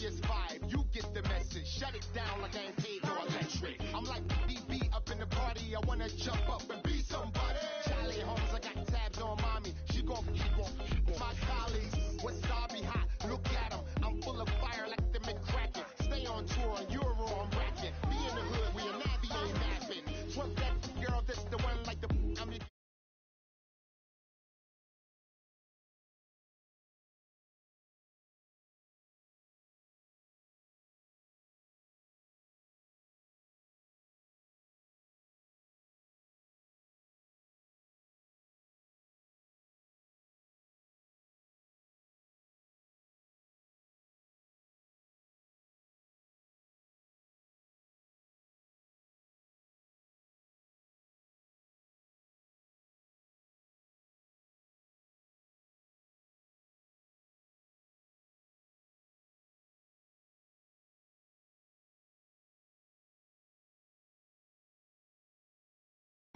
PS5, you get the message. Shut it down like I ain't paid no electric. I'm like DB up in the party. I wanna jump up and be somebody. Charlie Holmes, I got tabs on mommy. She gon' my colleagues. Wasabi hot, look at them. I'm full of fire like the McCracken. Stay on tour on Euro, I'm racking. Be in the hood, we a Navy ain't napping. Twerk that girl, that's the one like the I mean.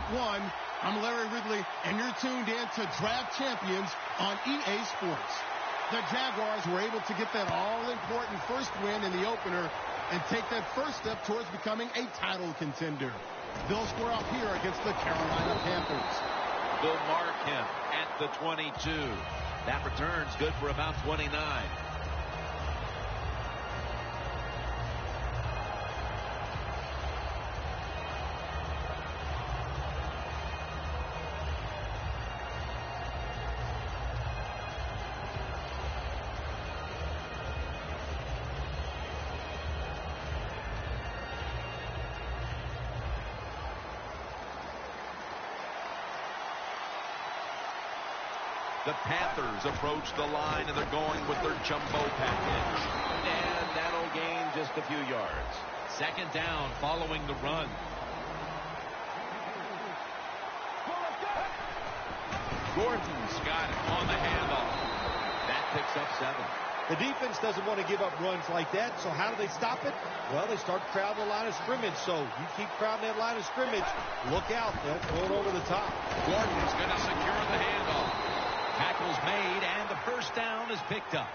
One, I'm Larry Ridley, and you're tuned in to Draft Champions on EA Sports. The Jaguars were able to get that all-important first win in the opener and take that first step towards becoming a title contender. They'll square up here against the Carolina Panthers. They'll mark him at the 22. That return's good for about 29. The Panthers approach the line, and they're going with their jumbo package. And that'll gain just a few yards. Second down following the run. Gordon's got it on the handoff. That picks up 7. The defense doesn't want to give up runs like that, so how do they stop it? Well, they start crowding the line of scrimmage, so you keep crowding that line of scrimmage, look out, they'll throw it over the top. Gordon's going to secure the handoff. Tackle's made, and the first down is picked up.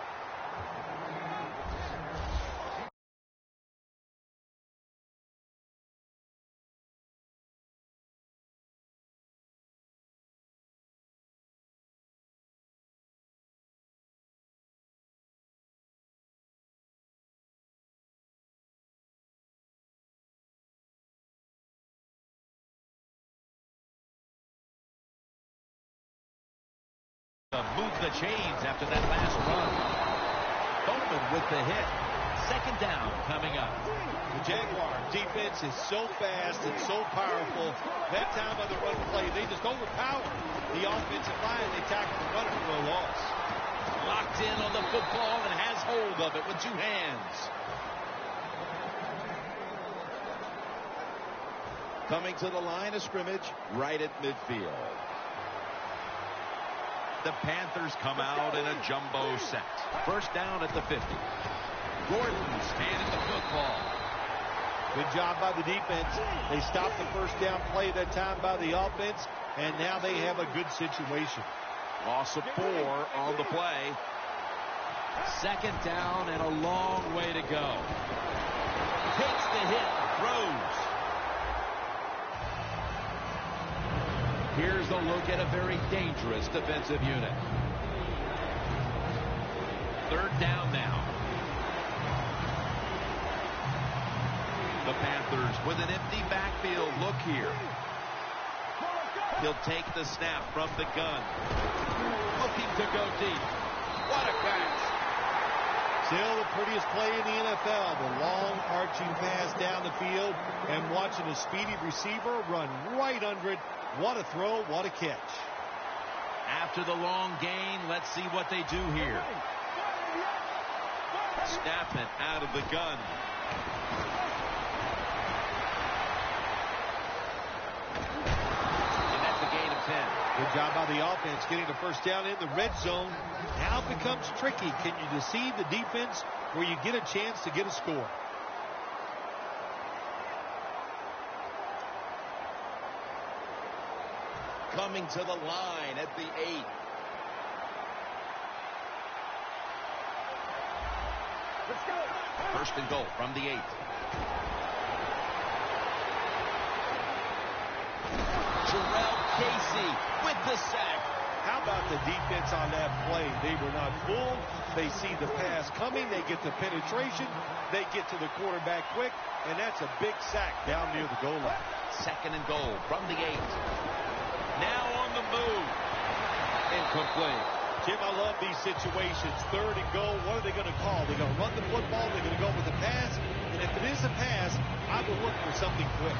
Move the chains after that last run. Bowman with the hit. Second down coming up. The Jaguar defense is so fast and so powerful. That time of the run play, they just overpower the offensive line. They tackle the runner for a loss. Locked in on the football and has hold of it with 2 hands. Coming to the line of scrimmage right at midfield. The Panthers come out in a jumbo set. First down at the 50. Gordon's handed the football. Good job by the defense. They stopped the first down play that time by the offense, and now they have a good situation. Loss of 4 on the play. Second down and a long way to go. Takes the hit, throws. Here's a look at a very dangerous defensive unit. Third down now. The Panthers with an empty backfield look here. He'll take the snap from the gun. Looking to go deep. What a catch. Still the prettiest play in the NFL. The long arching pass down the field and watching a speedy receiver run right under it. What a throw, what a catch. After the long gain, let's see what they do here. Snap it out of the gun. And that's a gain of 10. Good job by the offense getting the first down in the red zone. Now it becomes tricky. Can you deceive the defense where you get a chance to get a score? Coming to the line at the 8. Let's go. First and goal from the 8. Jarrell Casey with the sack. How about the defense on that play? They were not fooled. They see the pass coming. They get the penetration. They get to the quarterback quick, and that's a big sack down near the goal line. Second and goal from the 8. Now on the move. Incomplete. Jim, I love these situations. Third and goal. What are they going to call? They're going to run the football. They're going to go with the pass. And if it is a pass, I will look for something quick.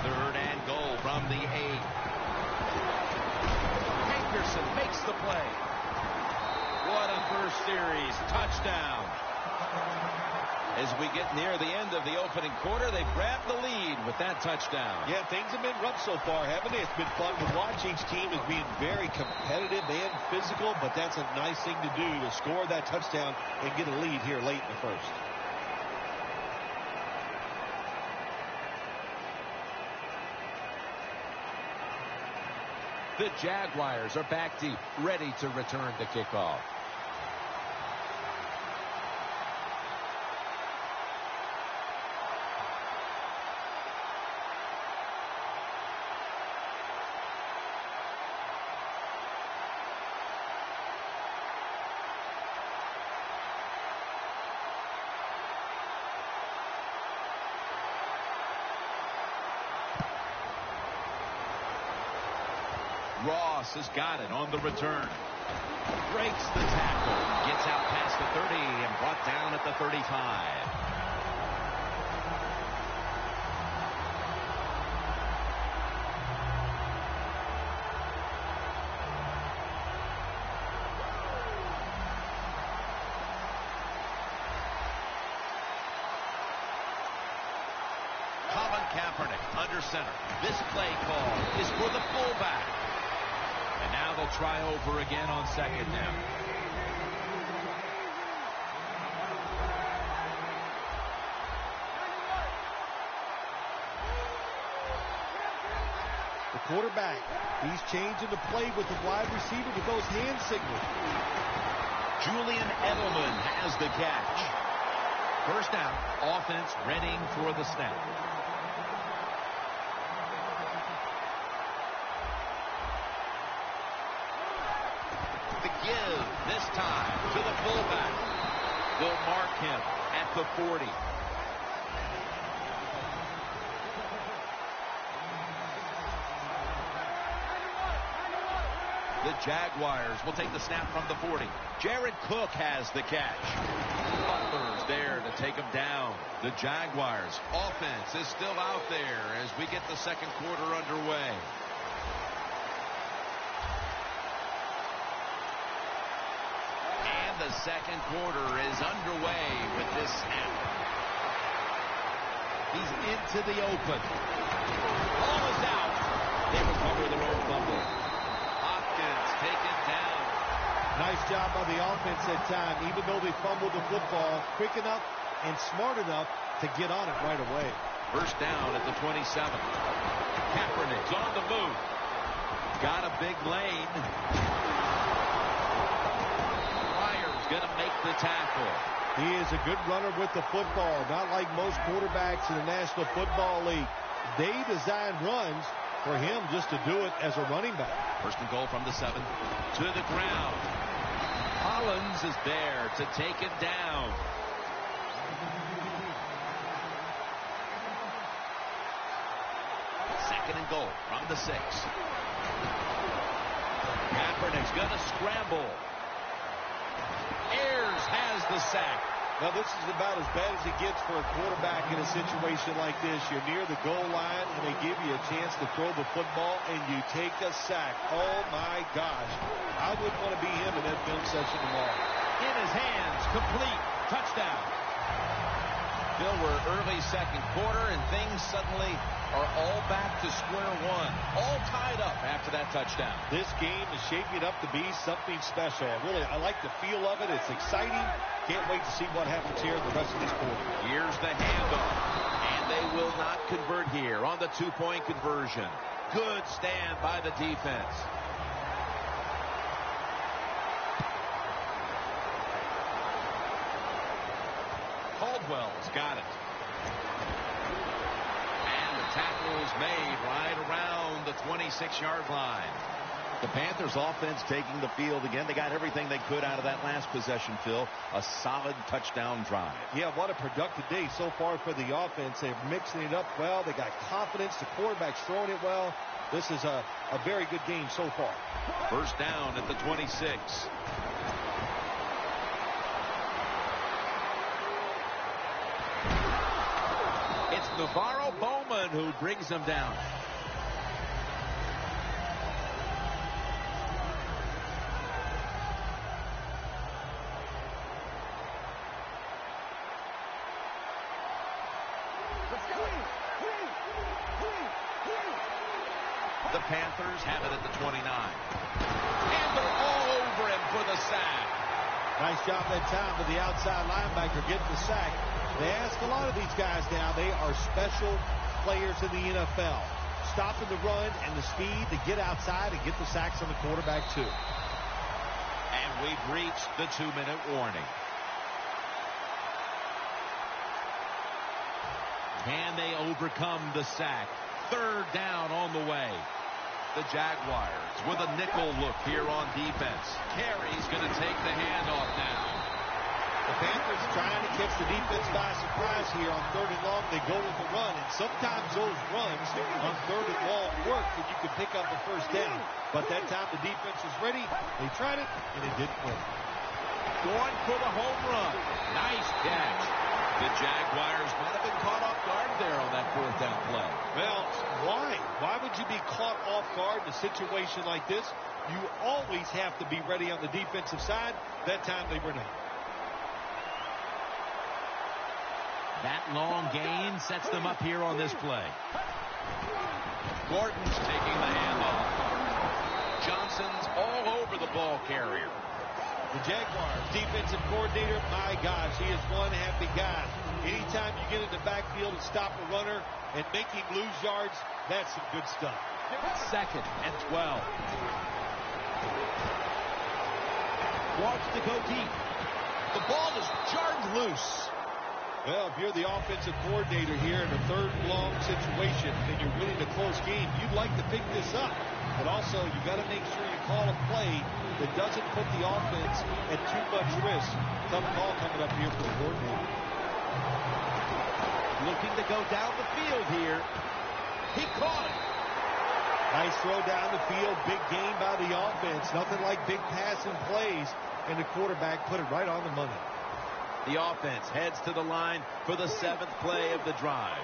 Third and goal from the 8. Hankerson makes the play. What a first series. Touchdown. As we get near the end of the opening quarter, they've grabbed the lead with that touchdown. Yeah, things have been rough so far, haven't they? It's been fun to watch. Each team is being very competitive and physical, but that's a nice thing to do, to score that touchdown and get a lead here late in the first. The Jaguars are back deep, ready to return the kickoff. Ross has got it on the return. Breaks the tackle. Gets out past the 30 and brought down at the 35. Colin Kaepernick under center. This play call is for the fullback. And now they'll try over again on second down. The quarterback, he's changing the play with the wide receiver with those hand signals. Julian Edelman has the catch. First down, offense readying for the snap. The give this time to the fullback. They'll mark him at the 40. The Jaguars will take the snap from the 40. Jared Cook has the catch. Butler's there to take him down. The Jaguars offense is still out there as we get the second quarter underway. And the second quarter is underway with this snap. He's into the open. Ball is out. They recover their own fumble. Taken down. Nice job by the offense that time. Even though they fumbled the football, quick enough and smart enough to get on it right away. First down at the 27. Kaepernick's on the move. Got a big lane. Pryor's going to make the tackle. He is a good runner with the football. Not like most quarterbacks in the National Football League. They design runs for him just to do it as a running back. First and goal from the 7 to the ground. Hollins is there to take it down. Second and goal from the 6. Kaepernick's going to scramble. Ayers has the sack. Now, this is about as bad as it gets for a quarterback in a situation like this. You're near the goal line, and they give you a chance to throw the football, and you take a sack. Oh, my gosh. I wouldn't want to be him in that film session tomorrow. In his hands, complete, touchdown. Bill, we're early second quarter, and things suddenly are all back to square one. All tied up after that touchdown. This game is shaping up to be something special. I like the feel of it. It's exciting. Can't wait to see what happens here in the rest of this quarter. Here's the handoff, and they will not convert here on the 2-point conversion. Good stand by the defense. Caldwell's got it. And the tackle's made right around the 26-yard line. The Panthers offense taking the field again. They got everything they could out of that last possession, Phil. A solid touchdown drive. Yeah, what a productive day so far for the offense. They're mixing it up well. They got confidence. The quarterback's throwing it well. This is a very good game so far. First down at the 26. It's Navarro Bowman who brings them down. The Panthers have it at the 29. And they're all over him for the sack. Nice job that time with the outside linebacker getting the sack. They ask a lot of these guys now. They are special players in the NFL. Stopping the run and the speed to get outside and get the sacks on the quarterback too. And we've reached the 2-minute warning. Can they overcome the sack? Third down on the way. The Jaguars with a nickel look here on defense. Carey's going to take the handoff now. The Panthers trying to catch the defense by surprise here on 3rd and long. They go with the run, and sometimes those runs on 3rd and long work and you can pick up a first down. But that time the defense was ready. They tried it, and it didn't work. Going for the home run. Nice catch. The Jaguars might have been caught off guard there on that 4th down play. Well, why? Why would you be caught off guard in a situation like this? You always have to be ready on the defensive side. That time they were not. That long gain sets them up here on this play. Gordon's taking the handoff. Johnson's all over the ball carrier. The Jaguars defensive coordinator, my gosh, he is one happy guy. Anytime you get in the backfield and stop a runner and make him lose yards, that's some good stuff. 2nd and 12. Wants to go deep. The ball is jarred loose. Well, if you're the offensive coordinator here in a 3rd and long situation and you're winning a close game, you'd like to pick this up. But also, you got to make sure you call a play that doesn't put the offense at too much risk. Tough call coming up here for the coordinator. Looking to go down the field here. He caught it. Nice throw down the field. Big gain by the offense. Nothing like big passing plays. And the quarterback put it right on the money. The offense heads to the line for the 7th play of the drive.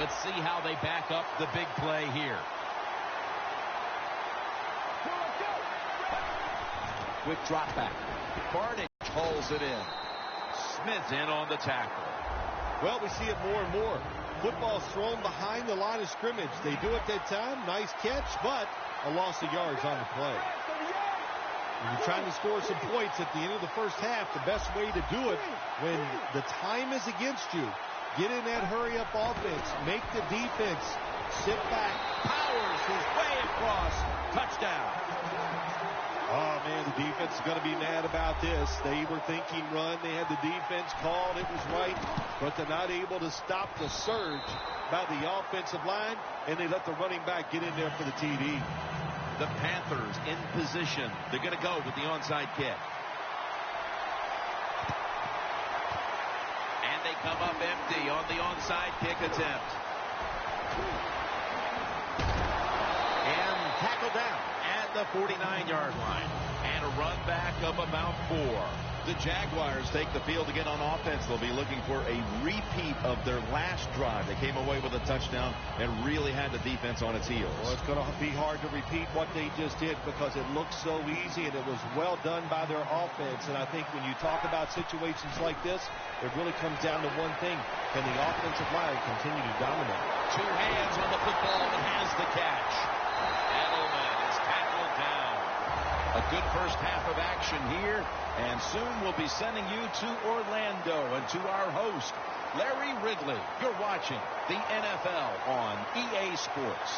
Let's see how they back up the big play here. Quick drop back. Barnage hauls it in. Smith in on the tackle. Well, we see it more and more. Football's thrown behind the line of scrimmage. They do it that time. Nice catch, but a loss of yards on the play. When you're trying to score some points at the end of the first half, the best way to do it when the time is against you, get in that hurry-up offense. Make the defense sit back. Powers his way across. Touchdown. Oh, man, the defense is going to be mad about this. They were thinking run. They had the defense called. It was right, but they're not able to stop the surge by the offensive line, and they let the running back get in there for the TD. The Panthers in position. They're going to go with the onside kick. And they come up empty on the onside kick attempt. And tackled down at the 49-yard line. And a run back of about 4. The Jaguars take the field again on offense. They'll be looking for a repeat of their last drive. They came away with a touchdown and really had the defense on its heels. Well, it's going to be hard to repeat what they just did because it looked so easy and it was well done by their offense. And I think when you talk about situations like this, it really comes down to one thing. Can the offensive line continue to dominate? 2 hands on the football and has the catch. Edelman is tackled down. A good first half of action here, and soon we'll be sending you to Orlando and to our host, Larry Ridley. You're watching the NFL on EA Sports.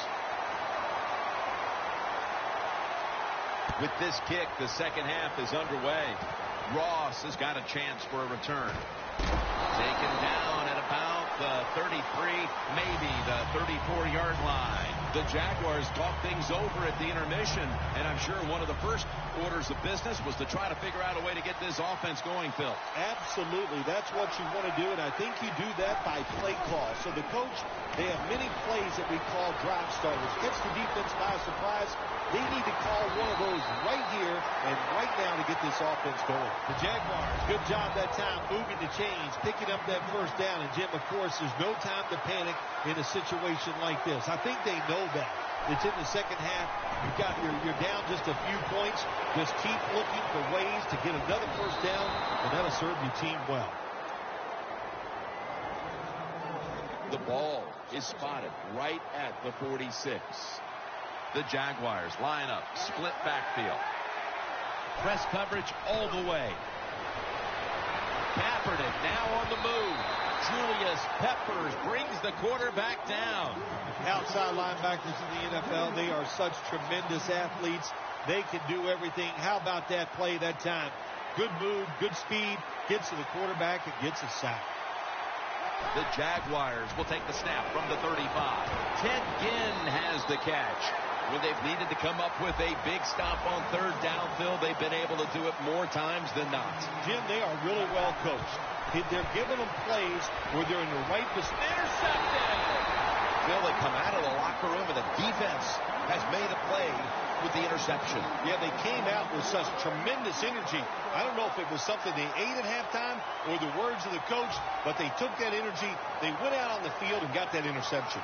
With this kick, the second half is underway. Ross has got a chance for a return. Taken down at about the 33, maybe the 34-yard line. The Jaguars talk things over at the intermission, and I'm sure one of the first orders of business was to try to figure out a way to get this offense going, Phil. Absolutely. That's what you want to do, and I think you do that by play call. So the coach, they have many plays that we call drive starters. Gets the defense by surprise. They need to call one of those right here and right now to get this offense going. The Jaguars, good job that time moving the chains, picking up that first down. And, Jim, of course, there's no time to panic in a situation like this. I think they know that. It's in the second half. You're down just a few points. Just keep looking for ways to get another first down, and that'll serve your team well. The ball is spotted right at the 46. The Jaguars line up, split backfield. Press coverage all the way. Kaepernick now on the move. Julius Peppers brings the quarterback down. Outside linebackers in the NFL, they are such tremendous athletes. They can do everything. How about that play that time? Good move, good speed, gets to the quarterback and gets a sack. The Jaguars will take the snap from the 35. Ted Ginn has the catch. When they've needed to come up with a big stop on third down, Phil, they've been able to do it more times than not. Jim, they are really well coached. They're giving them plays where they're in the right position. Intercepted! Phil, they come out of the locker room and the defense has made a play with the interception. Yeah, they came out with such tremendous energy. I don't know if it was something they ate at halftime or the words of the coach, but they took that energy, they went out on the field and got that interception.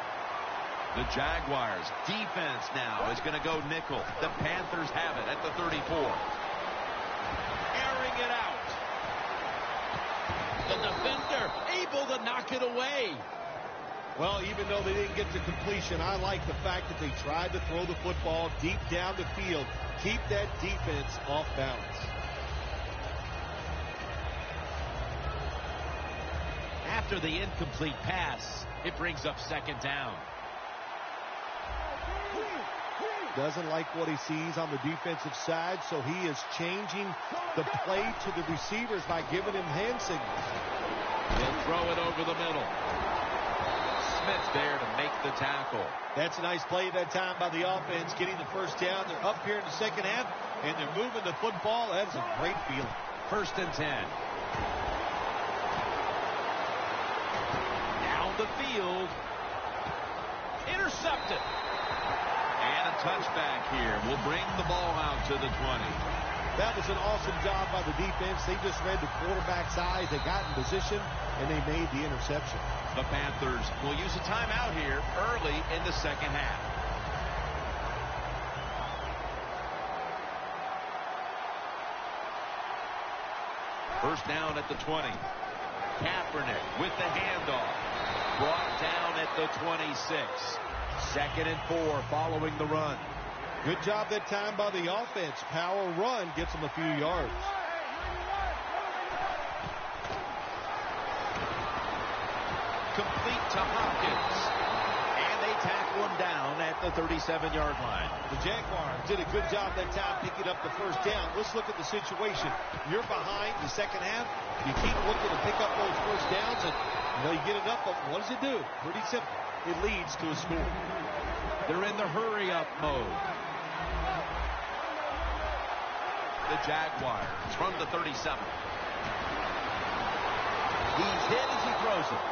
The Jaguars defense now is going to go nickel. The Panthers have it at the 34. Airing it out. The defender able to knock it away. Well, even though they didn't get to completion, I like the fact that they tried to throw the football deep down the field. Keep that defense off balance. After the incomplete pass, it brings up second down. Doesn't like what he sees on the defensive side, so he is changing the play to the receivers by giving him hand signals. He'll throw it over the middle. Smith there to make the tackle. That's a nice play that time by the offense, getting the first down. They're up here in the second half, and they're moving the football. That is a great feeling. 1st and 10. Down the field. Intercepted. And a touchback here will bring the ball out to the 20. That was an awesome job by the defense. They just read the quarterback's eyes. They got in position, and they made the interception. The Panthers will use a timeout here early in the second half. First down at the 20. Kaepernick with the handoff. Brought down at the 26. 2nd and 4 following the run. Good job that time by the offense. Power run gets them a few yards. Complete to Hopkins. And they tackle him down at the 37-yard line. The Jaguars did a good job that time picking up the first down. Let's look at the situation. You're behind the second half. You keep looking to pick up those first downs, and you get it up. But what does it do? Pretty simple. It leads to a score. They're in the hurry-up mode. The Jaguars from the 37. He's hit as he throws it.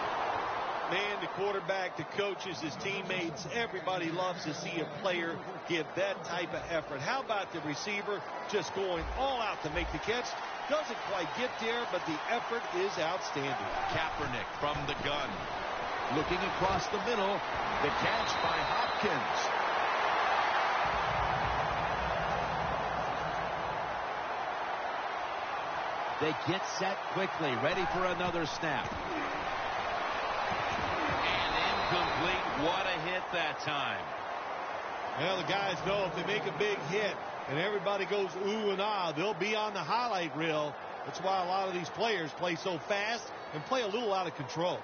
Man, the quarterback, the coaches, his teammates, everybody loves to see a player give that type of effort. How about the receiver just going all out to make the catch? Doesn't quite get there, but the effort is outstanding. Kaepernick from the gun. Looking across the middle, the catch by Hopkins. They get set quickly, ready for another snap. And incomplete. What a hit that time. Well, the guys know if they make a big hit and everybody goes ooh and ah, they'll be on the highlight reel. That's why a lot of these players play so fast and play a little out of control.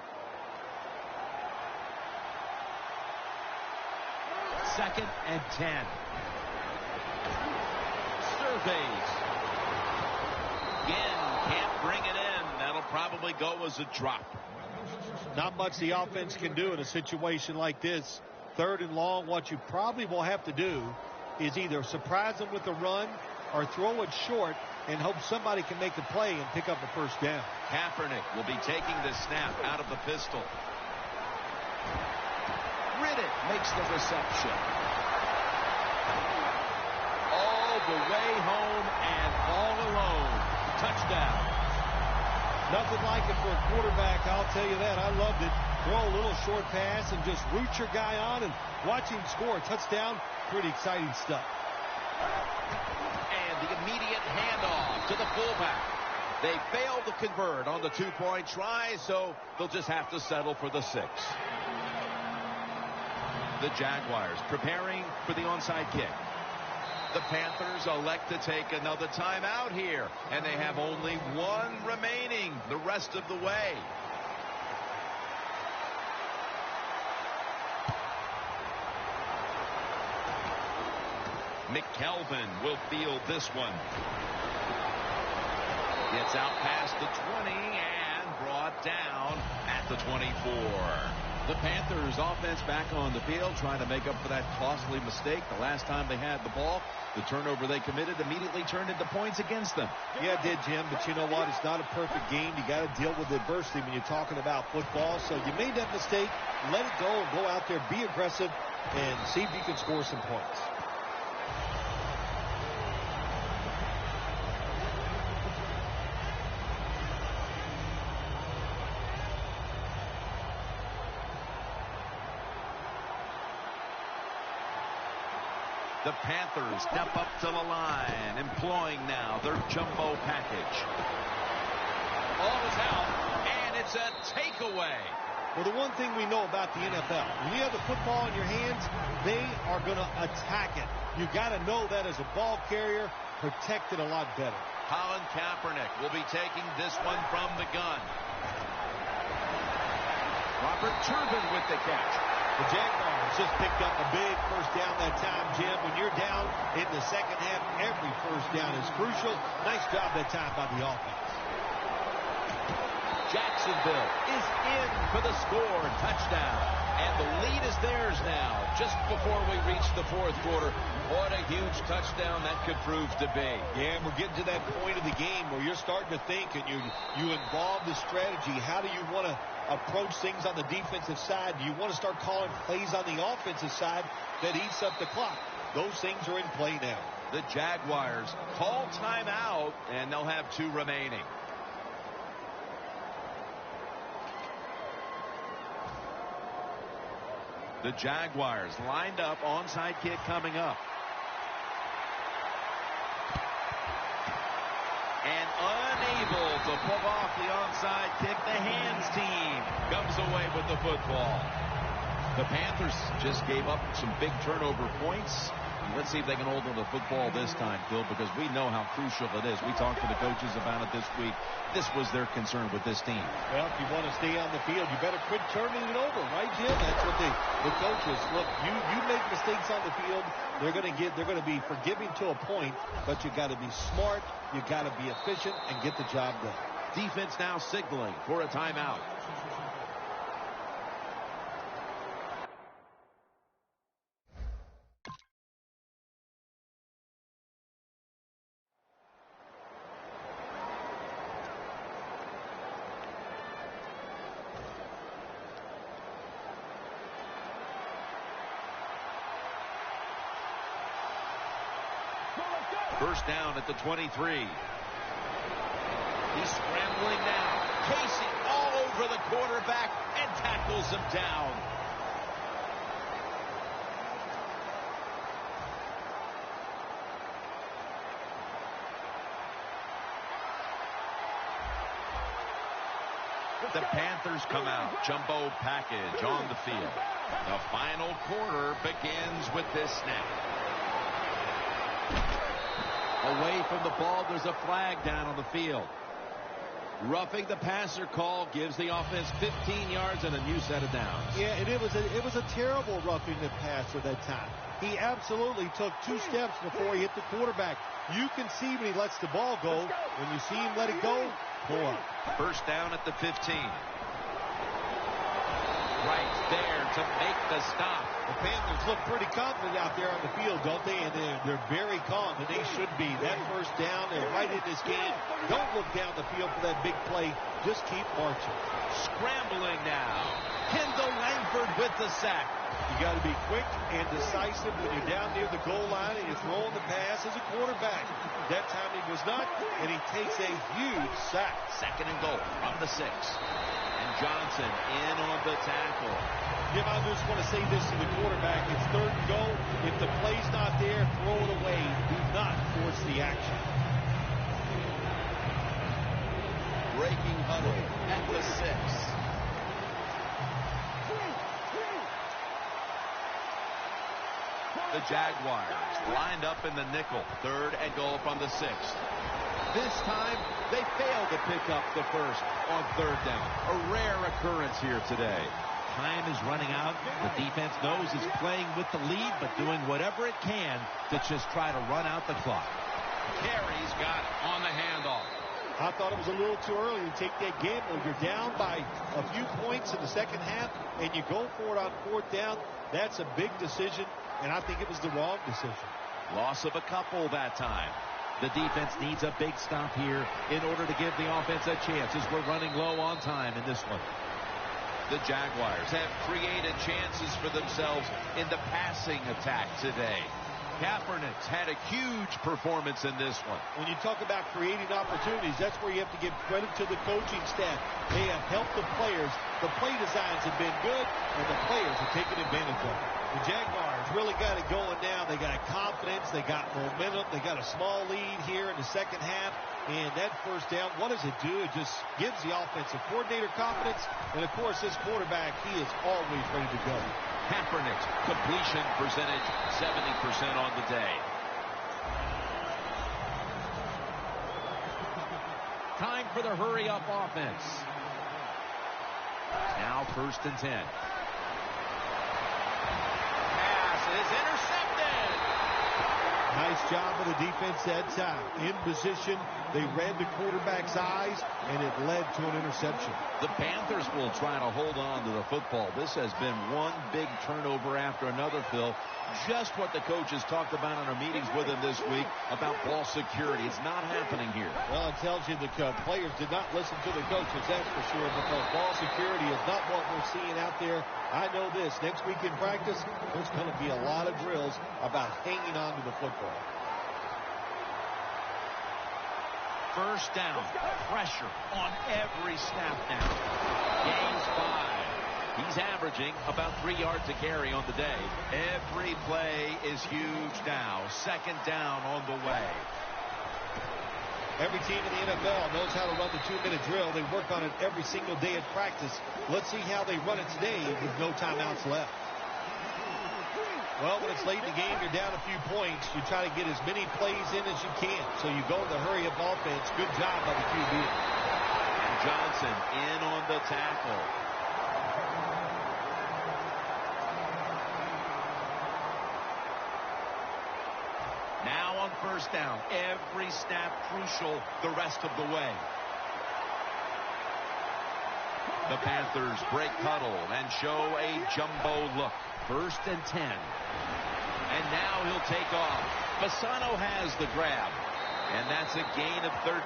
2nd and 10. Surveys. Again probably go as a drop. Not much the offense can do in a situation like this. 3rd and long, what you probably will have to do is either surprise them with a run or throw it short and hope somebody can make a play and pick up a first down. Kaepernick will be taking the snap out of the pistol. Riddick makes the reception. All the way home and all alone. Touchdown. Nothing like it for a quarterback, I'll tell you that. I loved it. Throw a little short pass and just root your guy on and watch him score a touchdown. Pretty exciting stuff. And the immediate handoff to the fullback. They failed to convert on the 2-point try, so they'll just have to settle for the 6. The Jaguars preparing for the onside kick. The Panthers elect to take another timeout here, and they have only 1 remaining the rest of the way. McKelvin will field this one. Gets out past the 20 and brought down at the 24. The Panthers offense back on the field trying to make up for that costly mistake. The last time they had the ball, the turnover they committed immediately turned into points against them. Yeah, it did, Jim, but you know what? It's not a perfect game. You got to deal with adversity when you're talking about football. So you made that mistake. Let it go and go out there, be aggressive, and see if you can score some points. The Panthers step up to the line, employing now their jumbo package. Ball is out, and it's a takeaway. Well, the one thing we know about the NFL, when you have the football in your hands, they are going to attack it. You got to know that as a ball carrier, protect it a lot better. Colin Kaepernick will be taking this one from the gun. Robert Turbin with the catch. The Jaguars just picked up a big first down that time, Jim. When you're down in the second half, every first down is crucial. Nice job that time by the offense. Jacksonville is in for the score. Touchdown. And the lead is theirs now, just before we reach the 4th quarter. What a huge touchdown that could prove to be. Yeah, and we're getting to that point of the game where you're starting to think and you involve the strategy. How do you want to approach things on the defensive side? Do you want to start calling plays on the offensive side that eats up the clock? Those things are in play now. The Jaguars call timeout, and they'll have 2 remaining. The Jaguars lined up, onside kick coming up. And unable to pull off the onside kick, the hands team comes away with the football. The Panthers just gave up some big turnover points. Let's see if they can hold on to the football this time, Phil, because we know how crucial it is. We talked to the coaches about it this week. This was their concern with this team. Well, if you want to stay on the field, you better quit turning it over, right, Jim? That's what the coaches look. You make mistakes on the field, they're going to be forgiving to a point, but you got to be smart, you got to be efficient, and get the job done. Defense now signaling for a timeout. First down at the 23. He's scrambling now. Casey all over the quarterback and tackles him down. The Panthers come out. Jumbo package on the field. The final quarter begins with this snap. Away from the ball, there's a flag down on the field. Roughing the passer call gives the offense 15 yards and a new set of downs. Yeah, and it was a terrible roughing the passer that time. He absolutely took 2 steps before he hit the quarterback. You can see when he lets the ball go. When you see him let it go, pull up. First down at the 15. Right there to make the stop. The Panthers look pretty confident out there on the field, don't they? And they're very calm, and they should be. That first down, they're right in this game. Don't look down the field for that big play. Just keep marching. Scrambling now. Kendall Langford with the sack. You got to be quick and decisive when you're down near the goal line and you're throwing the pass as a quarterback. That time he was not, and he takes a huge sack. Second and goal from the 6. And Johnson in on the tackle. Jim, I just want to say this to the quarterback. It's third and goal. If the play's not there, throw it away. Do not force the action. Breaking huddle at the 6. The Jaguars lined up in the nickel. Third and goal from the 6. This time, they failed to pick up the first on third down. A rare occurrence here today. Time is running out. The defense knows it's playing with the lead, but doing whatever it can to just try to run out the clock. Carey's got it on the handoff. I thought it was a little too early to take that gamble. You're down by a few points in the second half, and you go for it on fourth down. That's a big decision, and I think it was the wrong decision. Loss of a couple that time. The defense needs a big stop here in order to give the offense a chance as we're running low on time in this one. The Jaguars have created chances for themselves in the passing attack today. Kaepernick's had a huge performance in this one. When you talk about creating opportunities, that's where you have to give credit to the coaching staff. They have helped the players. The play designs have been good, and the players have taken advantage of it. The Jaguars really got it going now. They got confidence. They got momentum. They got a small lead here in the second half. And that first down, what does it do? It just gives the offensive coordinator confidence. And, of course, this quarterback, he is always ready to go. Kaepernick's completion percentage, 70% on the day. Time for the hurry-up offense. Now 1st and 10. Pass is intercepted. Nice job of the defense that time. In position, they read the quarterback's eyes, and it led to an interception. The Panthers will try to hold on to the football. This has been one big turnover after another, Phil. Just what the coaches talked about in our meetings with him this week about ball security. It's not happening here. Well, it tells you the players did not listen to the coaches, that's for sure, because ball security is not what we're seeing out there. I know this. Next week in practice, there's going to be a lot of drills about hanging on to the football. First down. Pressure on every snap now. Gains 5. He's averaging about 3 yards a carry on the day. Every play is huge now. Second down on the way. Every team in the NFL knows how to run the 2-minute drill. They work on it every single day at practice. Let's see how they run it today with no timeouts left. Well, when it's late in the game, you're down a few points. You try to get as many plays in as you can. So you go to the hurry-up offense. Good job by the QB. And Johnson in on the tackle. Now on first down. Every snap crucial the rest of the way. The Panthers break huddle and show a jumbo look. 1st and 10. And now he'll take off. Fasano has the grab. And that's a gain of 13.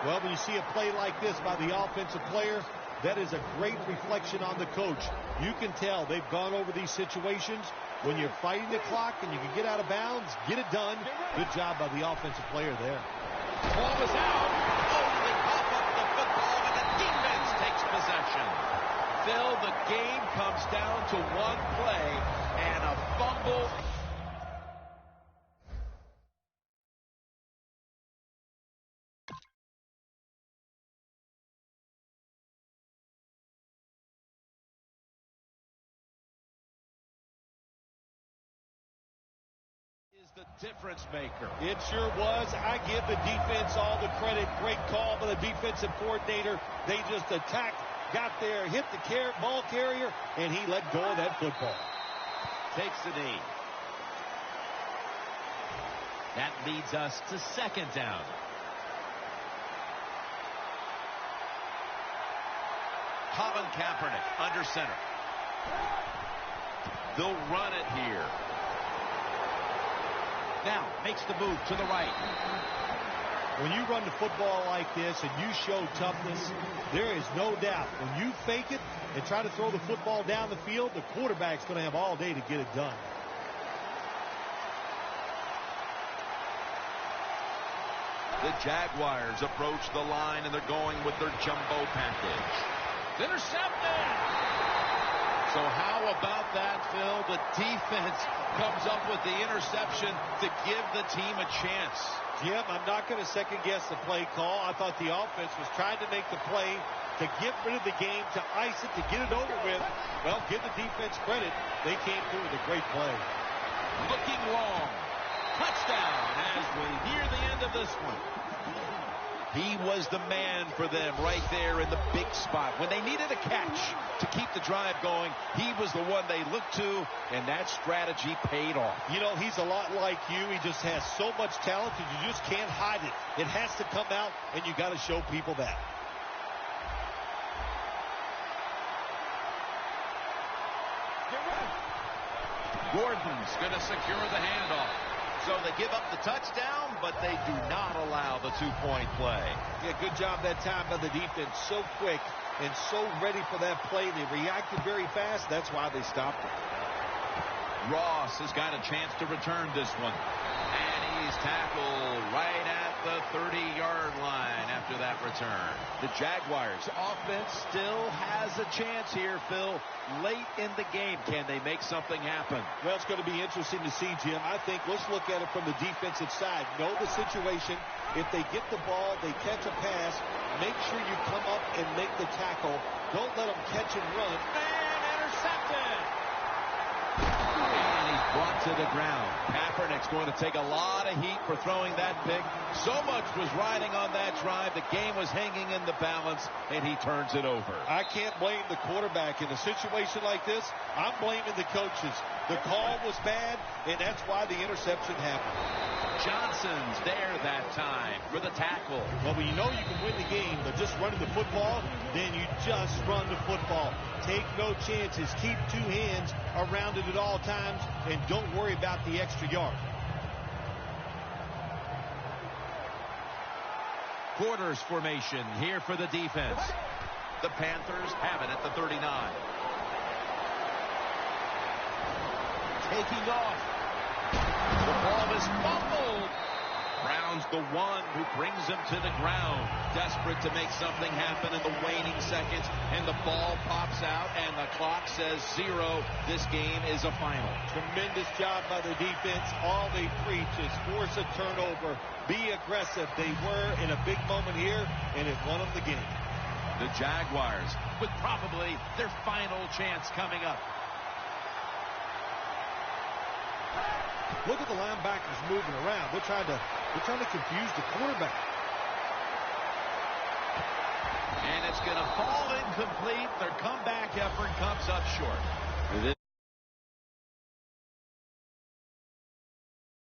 Well, when you see a play like this by the offensive player, that is a great reflection on the coach. You can tell they've gone over these situations. When you're fighting the clock and you can get out of bounds, get it done. Good job by the offensive player there. Ball was out. Oh, they cough up the football, and the defense takes possession. Phil, the game comes down to one play and a fumble. Is the difference maker. It sure was. I give the defense all the credit. Great call by the defensive coordinator. They just attacked. Got there, hit the ball carrier, and he let go of that football. Takes the knee. That leads us to second down. Colin Kaepernick under center. They'll run it here. Now makes the move to the right. When you run the football like this and you show toughness, there is no doubt when you fake it and try to throw the football down the field, the quarterback's going to have all day to get it done. The Jaguars approach the line, and they're going with their jumbo package. Intercepted! So how about that, Phil? The defense comes up with the interception to give the team a chance. Jim, I'm not going to second-guess the play call. I thought the offense was trying to make the play to get rid of the game, to ice it, to get it over with. Well, give the defense credit. They came through with a great play. Looking long. Touchdown as we near the end of this one. He was the man for them right there in the big spot. When they needed a catch to keep the drive going, he was the one they looked to, and that strategy paid off. You know, he's a lot like you. He just has so much talent that you just can't hide it. It has to come out, and you got to show people that. Gordon's going to secure the handoff. So they give up the touchdown, but they do not allow the two-point play. Yeah, good job that time by the defense. So quick and so ready for that play. They reacted very fast. That's why they stopped it. Ross has got a chance to return this one. And he's tackled right at the 30-yard line after that return. The Jaguars offense still has a chance here, Phil. Late in the game, can they make something happen? Well, it's going to be interesting to see, Jim. I think let's look at it from the defensive side. Know the situation. If they get the ball, they catch a pass, make sure you come up and make the tackle. Don't let them catch and run. And intercepted! And he's brought to the ground. Kaepernick's going to take a lot of heat for throwing that pick. So much was riding on that drive. The game was hanging in the balance, and he turns it over. I can't blame the quarterback in a situation like this. I'm blaming the coaches. The call was bad, and that's why the interception happened. Johnson's there that time for the tackle. Well, when you know you can win the game by just running the football, then you just run the football. Take no chances. Keep two hands around it at all times, and don't worry about the extra yard. Quarters formation here for the defense. The Panthers have it at the 39. Taking off. The ball is fumbled. Brown's the one who brings him to the ground. Desperate to make something happen in the waning seconds. And the ball pops out and the clock says 0. This game is a final. Tremendous job by the defense. All they preach is force a turnover. Be aggressive. They were in a big moment here, and it won them the game. The Jaguars with probably their final chance coming up. Look at the linebackers moving around. They're trying to confuse the quarterback. And it's going to fall incomplete. Their comeback effort comes up short.